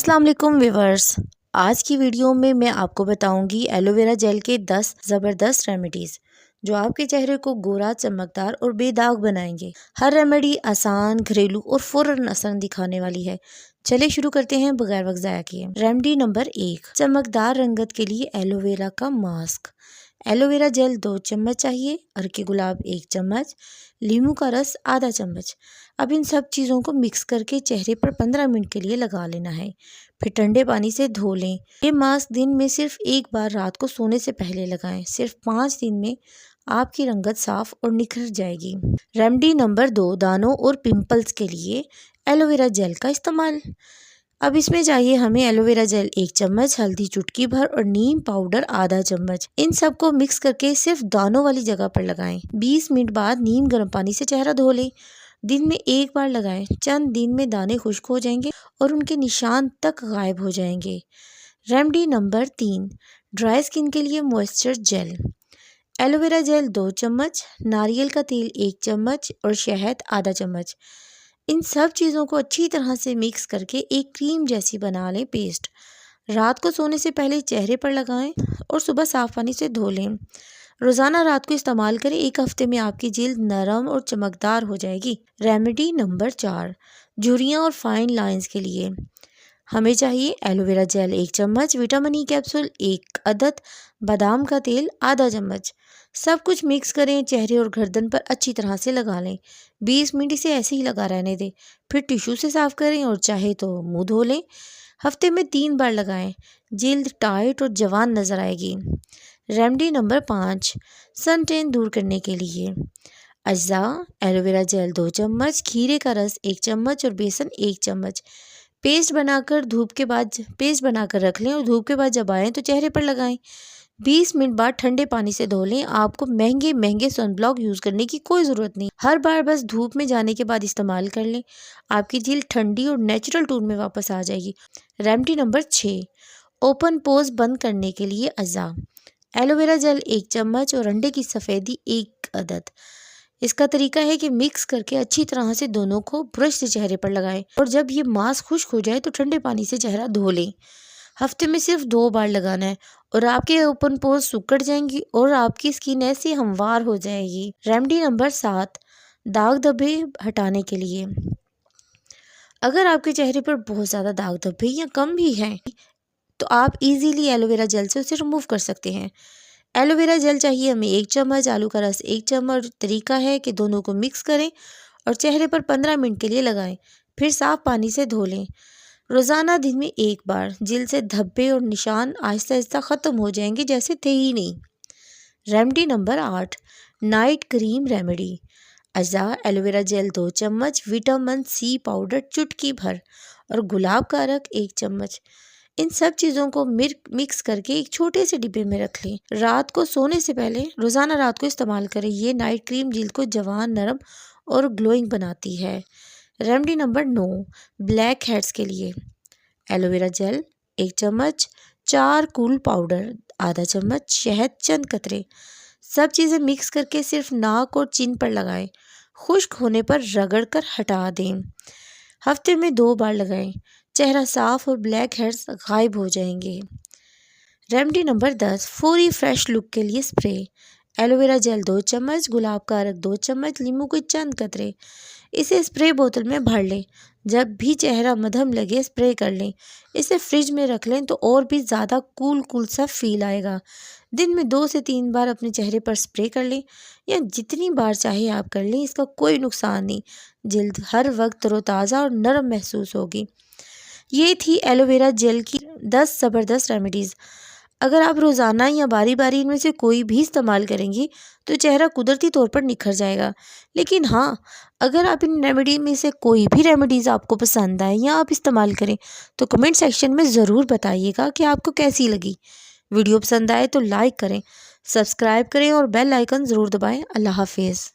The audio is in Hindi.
अस्सलाम वालेकुम व्यूवर्स। आज की वीडियो में मैं आपको बताऊंगी एलोवेरा जेल के 10 ज़बरदस्त रेमेडीज़ जो आपके चेहरे को गोरा, चमकदार और बेदाग बनाएंगे। हर रेमेडी आसान, घरेलू और फ़ौरन असर दिखाने वाली है। चलिए शुरू करते हैं बगैर वक्त ज़ाया किए। रेमेडी नंबर 1, चमकदार रंगत के लिए एलोवेरा का मास्क। एलोवेरा जेल 2 चम्मच चाहिए, अर्के गुलाब 1 चम्मच, लीमू का रस आधा चम्मच। अब इन सब चीज़ों को मिक्स करके चेहरे पर 15 मिनट के लिए लगा लेना है, फिर ठंडे पानी से धो लें। ये मास्क दिन में सिर्फ एक बार रात को सोने से पहले लगाएं। सिर्फ 5 दिन में आपकी रंगत साफ और निखर जाएगी। रेमेडी नंबर 2, दानों और पिंपल्स के लिए एलोवेरा जेल का इस्तेमाल। अब इसमें चाहिए हमें एलोवेरा जेल 1 चम्मच, हल्दी चुटकी भर और नीम पाउडर आधा चम्मच। इन सबको मिक्स करके सिर्फ दानों वाली जगह पर लगाएं। 20 मिनट बाद नीम गर्म पानी से चेहरा धो लें। दिन में एक बार लगाएं। चंद दिन में दाने खुश्क हो जाएंगे और उनके निशान तक गायब हो जाएंगे। रेमेडी नंबर 3, ड्राई स्किन के लिए मॉइस्चर जेल। एलोवेरा जेल 2 चम्मच, नारियल का तेल 1 चम्मच और शहद आधा चम्मच। इन सब चीज़ों को अच्छी तरह से मिक्स करके एक क्रीम जैसी बना लें पेस्ट। रात को सोने से पहले चेहरे पर लगाएं और सुबह साफ पानी से धो लें। रोज़ाना रात को इस्तेमाल करें। 1 हफ्ते में आपकी जिल्द नरम और चमकदार हो जाएगी। रेमेडी नंबर 4, झुर्रियाँ और फाइन लाइंस के लिए हमें चाहिए एलोवेरा जेल 1 चम्मच, विटामिन ई कैप्सूल 1 अदद, बादाम का तेल आधा चम्मच। सब कुछ मिक्स करें, चेहरे और गर्दन पर अच्छी तरह से लगा लें। 20 मिनट इसे ऐसे ही लगा रहने दें, फिर टिश्यू से साफ करें और चाहे तो मुंह धो लें। हफ्ते में 3 बार लगाएं। जिल्द टाइट और जवान नज़र आएगी। रेमेडी नंबर 5, सन टैन दूर करने के लिए अज्जा, एलोवेरा जेल 2 चम्मच, खीरे का रस 1 चम्मच और बेसन 1 चम्मच। पेस्ट बनाकर रख लें और धूप के बाद जब आएँ तो चेहरे पर लगाएं। 20 मिनट बाद ठंडे पानी से धो लें। आपको महंगे सनब्लॉक यूज़ करने की कोई ज़रूरत नहीं। हर बार बस धूप में जाने के बाद इस्तेमाल कर लें। आपकी जिल्द ठंडी और नेचुरल टोन में वापस आ जाएगी। रेमेडी नंबर 6, ओपन पोज बंद करने के लिए अज़ा। एलोवेरा जेल 1 चम्मच और अंडे की सफ़ेदी 1 अदद। इसका तरीका है कि मिक्स करके अच्छी तरह से दोनों को ब्रश से चेहरे पर लगाएं और जब ये मास्क खुश्क हो जाए तो ठंडे पानी से चेहरा धो लें। हफ्ते में सिर्फ 2 बार लगाना है और आपके ओपन पोज सिकुड़ जाएंगी और आपकी स्किन ऐसी हमवार हो जाएगी। रेमेडी नंबर 7, दाग धब्बे हटाने के लिए। अगर आपके चेहरे पर बहुत ज़्यादा दाग धब्बे या कम भी हैं तो आप इजीली एलोवेरा जेल से उसे रिमूव कर सकते हैं। एलोवेरा जेल चाहिए हमें 1 चम्मच, आलू का रस 1 चम्मच। तरीका है कि दोनों को मिक्स करें और चेहरे पर 15 मिनट के लिए लगाएं, फिर साफ पानी से धो लें। रोज़ाना दिन में 1 बार। जिल्द से धब्बे और निशान आहिस्ता आहिस्ता ख़त्म हो जाएंगे जैसे थे ही नहीं। Remedy number 8, night cream remedy. अज़ा, एलोवेरा जेल 2 चम्मच, विटामिन सी पाउडर चुटकी भर और गुलाब का अर्क 1 चम्मच। इन सब चीज़ों को मिक्स करके एक छोटे से डिब्बे में रख लें। रात को सोने से पहले रोज़ाना रात को इस्तेमाल करें। ये नाइट क्रीम जिल्द को जवान, नरम और ग्लोइंग बनाती है। रेमेडी नंबर 9, ब्लैक हेड्स के लिए एलोवेरा जेल 1 चम्मच, चारकोल पाउडर आधा चम्मच, शहद चंद कतरे। सब चीज़ें मिक्स करके सिर्फ नाक और चिन पर लगाएं। खुश्क होने पर रगड़ कर हटा दें। हफ्ते में 2 बार लगाएं। चेहरा साफ और ब्लैक हेड्स गायब हो जाएंगे। रेमेडी नंबर 10, फौरी फ्रेश लुक के लिए स्प्रे। एलोवेरा जेल 2 चम्मच, गुलाब का अर्क 2 चम्मच, नींबू के चंद कतरे। इसे स्प्रे बोतल में भर लें। जब भी चेहरा मध्यम लगे स्प्रे कर लें। इसे फ्रिज में रख लें तो और भी ज़्यादा कूल सा फील आएगा। दिन में 2 से 3 बार अपने चेहरे पर स्प्रे कर लें या जितनी बार चाहे आप कर लें, इसका कोई नुकसान नहीं। जिल्द हर वक्त तरोताज़ा और नरम महसूस होगी। ये थी एलोवेरा जेल की 10 ज़बरदस्त रेमेडीज़। अगर आप रोज़ाना या बारी बारी इनमें से कोई भी इस्तेमाल करेंगी तो चेहरा कुदरती तौर पर निखर जाएगा। लेकिन हाँ, अगर आप इन रेमेडी में से कोई भी रेमेडीज़ आपको पसंद आए या आप इस्तेमाल करें तो कमेंट सेक्शन में ज़रूर बताइएगा कि आपको कैसी लगी। वीडियो पसंद आए तो लाइक करें, सब्सक्राइब करें और बेल आइकन ज़रूर दबाएं। अल्लाह हाफिज़।